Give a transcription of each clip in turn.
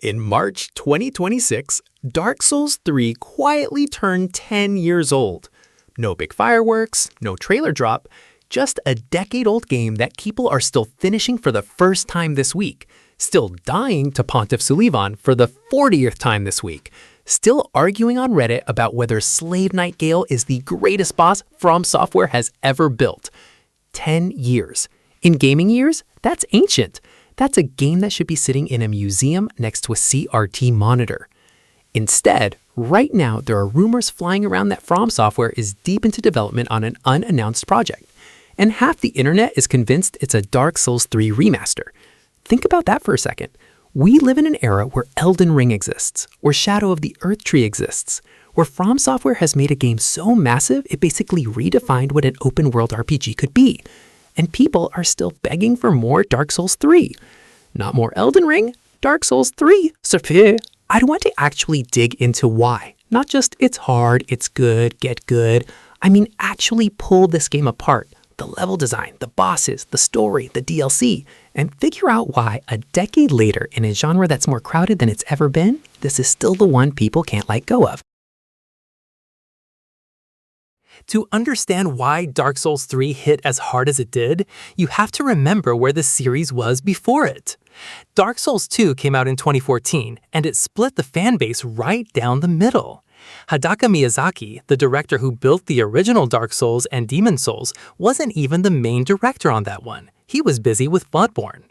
In March 2026, Dark Souls 3 quietly turned 10 years old. No big fireworks, no trailer drop, just a decade-old game that people are still finishing for the first time this week, still dying to Pontiff Sulivan for the 40th time this week, still arguing on Reddit about whether Slave Knight Gale is the greatest boss FromSoftware has ever built. 10 years. In gaming years, that's ancient. That's a game that should be sitting in a museum next to a CRT monitor. Instead, right now there are rumors flying around that FromSoftware is deep into development on an unannounced project, and half the internet is convinced it's a Dark Souls 3 remaster. Think about that for a second. We live in an era where Elden Ring exists, where Shadow of the Earth Tree exists, where FromSoftware has made a game so massive it basically redefined what an open-world RPG could be. And people are still begging for more Dark Souls 3. Not more Elden Ring, Dark Souls 3. I'd want to actually dig into why. Not just it's hard, it's good, get good. I mean actually pull this game apart. The level design, the bosses, the story, the DLC, and figure out why a decade later in a genre that's more crowded than it's ever been, this is still the one people can't let go of. To understand why Dark Souls 3 hit as hard as it did, you have to remember where the series was before it. Dark Souls 2 came out in 2014, and it split the fanbase right down the middle. Hideki Miyazaki, the director who built the original Dark Souls and Demon Souls, wasn't even the main director on that one. He was busy with Bloodborne.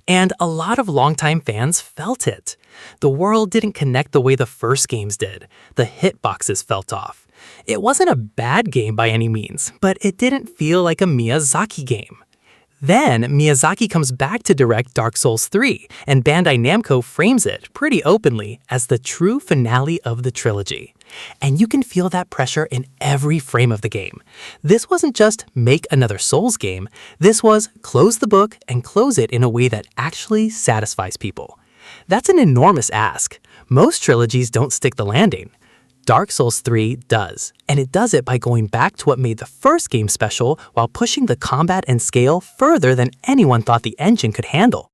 And a lot of longtime fans felt it. The world didn't connect the way the first games did. The hitboxes felt off. It wasn't a bad game by any means, but it didn't feel like a Miyazaki game. Then, Miyazaki comes back to direct Dark Souls 3, and Bandai Namco frames it, pretty openly, as the true finale of the trilogy. And you can feel that pressure in every frame of the game. This wasn't just make another Souls game, this was close the book and close it in a way that actually satisfies people. That's an enormous ask. Most trilogies don't stick the landing. Dark Souls 3 does, and it does it by going back to what made the first game special while pushing the combat and scale further than anyone thought the engine could handle.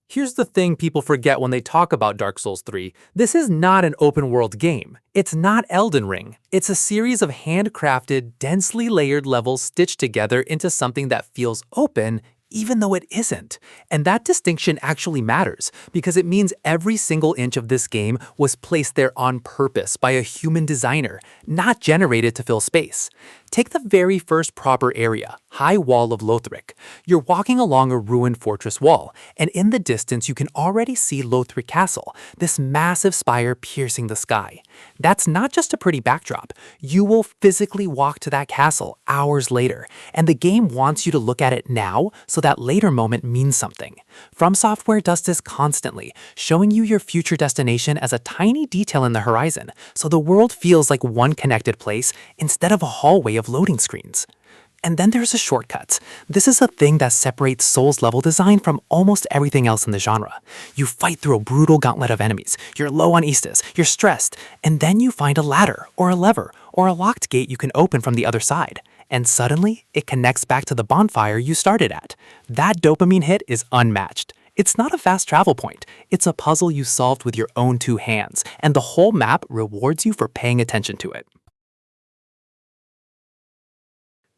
Here's the thing people forget when they talk about Dark Souls 3. This is not an open-world game. It's not Elden Ring. It's a series of handcrafted, densely layered levels stitched together into something that feels open, even though it isn't. And that distinction actually matters, because it means every single inch of this game was placed there on purpose by a human designer, not generated to fill space. Take the very first proper area, High Wall of Lothric. You're walking along a ruined fortress wall, and in the distance you can already see Lothric Castle, this massive spire piercing the sky. That's not just a pretty backdrop. You will physically walk to that castle hours later, and the game wants you to look at it now so that later moment means something. FromSoftware does this constantly, showing you your future destination as a tiny detail in the horizon, so the world feels like one connected place instead of a hallway of loading screens. And then there's a shortcut. This is a thing that separates Souls level design from almost everything else in the genre. You fight through a brutal gauntlet of enemies, you're low on Estus, you're stressed, and then you find a ladder, or a lever, or a locked gate you can open from the other side. And suddenly, it connects back to the bonfire you started at. That dopamine hit is unmatched. It's not a fast travel point. It's a puzzle you solved with your own two hands, and the whole map rewards you for paying attention to it.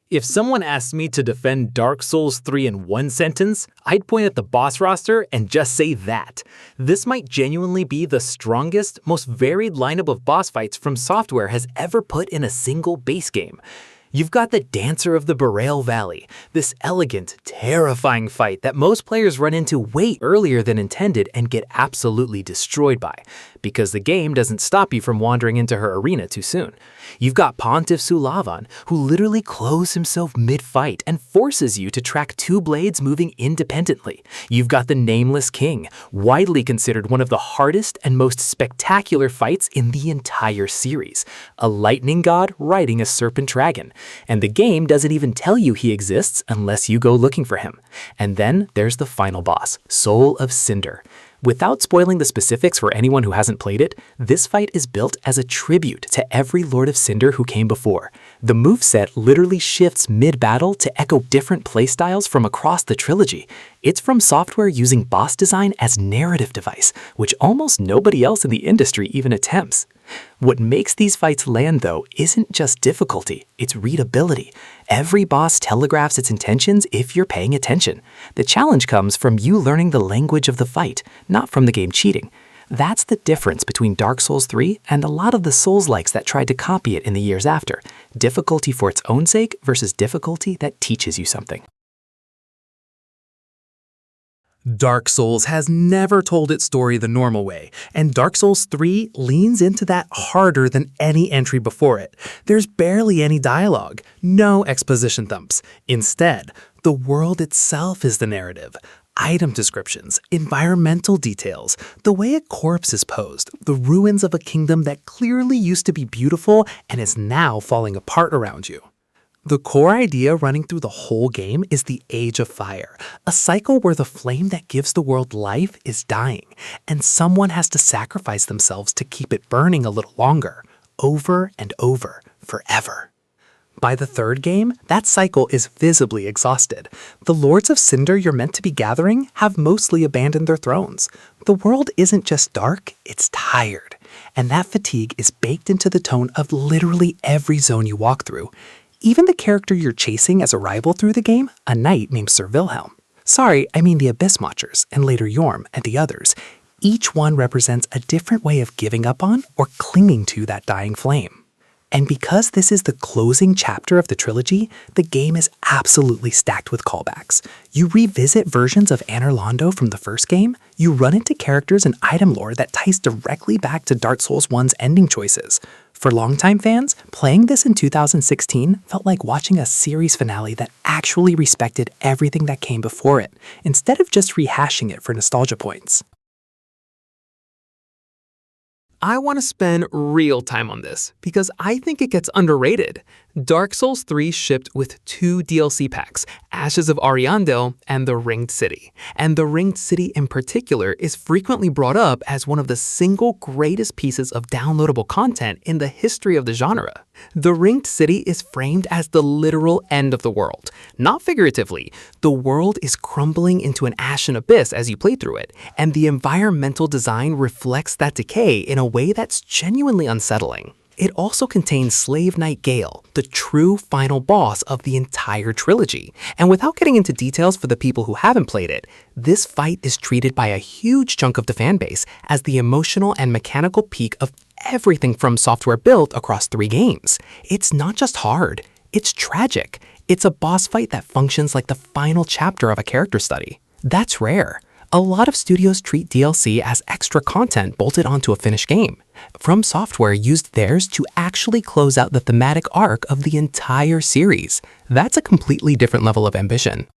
If someone asked me to defend Dark Souls 3 in one sentence, I'd point at the boss roster and just say that. This might genuinely be the strongest, most varied lineup of boss fights FromSoftware has ever put in a single base game. You've got the Dancer of the Boreal Valley, this elegant, terrifying fight that most players run into way earlier than intended and get absolutely destroyed by, because the game doesn't stop you from wandering into her arena too soon. You've got Pontiff Sulivan, who literally closes himself mid-fight and forces you to track two blades moving independently. You've got the Nameless King, widely considered one of the hardest and most spectacular fights in the entire series, a lightning god riding a serpent dragon. And the game doesn't even tell you he exists unless you go looking for him. And then there's the final boss, Soul of Cinder. Without spoiling the specifics for anyone who hasn't played it, this fight is built as a tribute to every Lord of Cinder who came before. The moveset literally shifts mid-battle to echo different playstyles from across the trilogy. It's FromSoftware using boss design as narrative device, which almost nobody else in the industry even attempts. What makes these fights land, though, isn't just difficulty, it's readability. Every boss telegraphs its intentions if you're paying attention. The challenge comes from you learning the language of the fight, not from the game cheating. That's the difference between Dark Souls 3 and a lot of the Souls-likes that tried to copy it in the years after. Difficulty for its own sake versus difficulty that teaches you something. Dark Souls has never told its story the normal way, and Dark Souls 3 leans into that harder than any entry before it. There's barely any dialogue, no exposition thumps. Instead, the world itself is the narrative. Item descriptions, environmental details, the way a corpse is posed, the ruins of a kingdom that clearly used to be beautiful and is now falling apart around you. The core idea running through the whole game is the Age of Fire, a cycle where the flame that gives the world life is dying, and someone has to sacrifice themselves to keep it burning a little longer, over and over, forever. By the third game, that cycle is visibly exhausted. The Lords of Cinder you're meant to be gathering have mostly abandoned their thrones. The world isn't just dark, it's tired. And that fatigue is baked into the tone of literally every zone you walk through. Even the character you're chasing as a rival through the game, a knight named Sir Wilhelm. Sorry, I mean the Abyss Watchers, and later Yorm and the others. Each one represents a different way of giving up on or clinging to that dying flame. And because this is the closing chapter of the trilogy, the game is absolutely stacked with callbacks. You revisit versions of Anor Londo from the first game, you run into characters and item lore that ties directly back to Dark Souls 1's ending choices. For longtime fans, playing this in 2016 felt like watching a series finale that actually respected everything that came before it, instead of just rehashing it for nostalgia points. I want to spend real time on this because I think it gets underrated. Dark Souls 3 shipped with 2 DLC packs, Ashes of Ariandel and the Ringed City. And the Ringed City in particular is frequently brought up as one of the single greatest pieces of downloadable content in the history of the genre. The Ringed City is framed as the literal end of the world. Not figuratively, the world is crumbling into an ashen abyss as you play through it, and the environmental design reflects that decay in a way that's genuinely unsettling. It also contains Slave Knight Gale, the true final boss of the entire trilogy. And without getting into details for the people who haven't played it, this fight is treated by a huge chunk of the fanbase as the emotional and mechanical peak of everything FromSoftware built across 3 games. It's not just hard, it's tragic. It's a boss fight that functions like the final chapter of a character study. That's rare. A lot of studios treat DLC as extra content bolted onto a finished game. FromSoftware used theirs to actually close out the thematic arc of the entire series. That's a completely different level of ambition.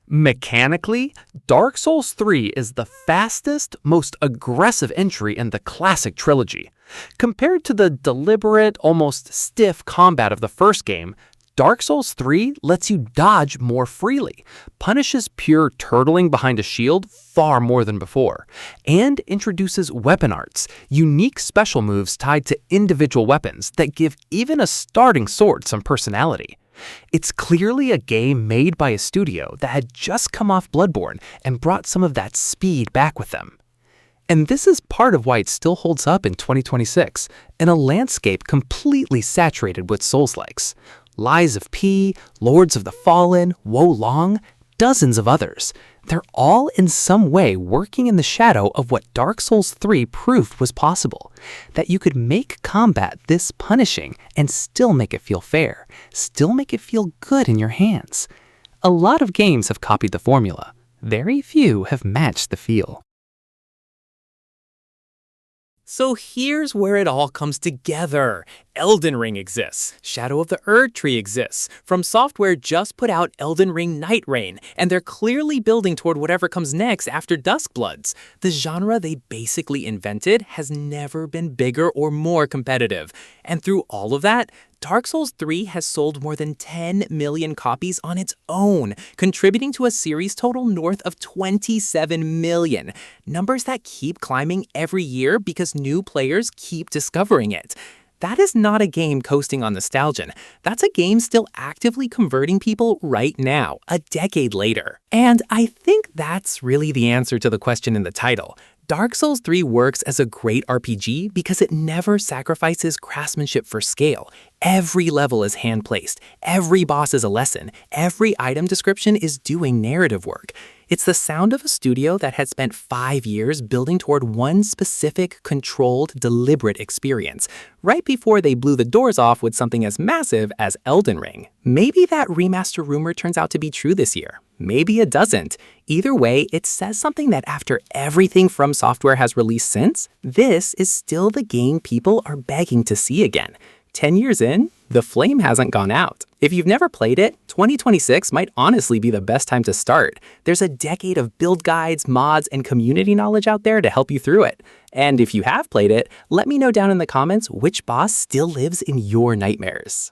Mechanically, Dark Souls 3 is the fastest, most aggressive entry in the classic trilogy. Compared to the deliberate, almost stiff combat of the first game, Dark Souls 3 lets you dodge more freely, punishes pure turtling behind a shield far more than before, and introduces weapon arts, unique special moves tied to individual weapons that give even a starting sword some personality. It's clearly a game made by a studio that had just come off Bloodborne and brought some of that speed back with them. And this is part of why it still holds up in 2026, in a landscape completely saturated with Souls-likes. Lies of P, Lords of the Fallen, Wo Long, dozens of others. They're all in some way working in the shadow of what Dark Souls 3 proved was possible. That you could make combat this punishing and still make it feel fair, still make it feel good in your hands. A lot of games have copied the formula. Very few have matched the feel. So here's where it all comes together. Elden Ring exists. Shadow of the Erd Tree exists. FromSoftware just put out Elden Ring Night Rain, and they're clearly building toward whatever comes next after Duskbloods. The genre they basically invented has never been bigger or more competitive. And through all of that, Dark Souls 3 has sold more than 10 million copies on its own, contributing to a series total north of 27 million. Numbers that keep climbing every year because new players keep discovering it. that is not a game coasting on nostalgia. That's a game still actively converting people right now, a decade later. And I think that's really the answer to the question in the title. Dark Souls 3 works as a great RPG because it never sacrifices craftsmanship for scale. Every level is hand-placed, every boss is a lesson, every item description is doing narrative work. It's the sound of a studio that had spent 5 years building toward one specific, controlled, deliberate experience, right before they blew the doors off with something as massive as Elden Ring. Maybe that remaster rumor turns out to be true this year. Maybe it doesn't. Either way, it says something that after everything FromSoftware has released since, this is still the game people are begging to see again. 10 years in, the flame hasn't gone out. If you've never played it, 2026 might honestly be the best time to start. There's a decade of build guides, mods, and community knowledge out there to help you through it. And if you have played it, let me know down in the comments which boss still lives in your nightmares.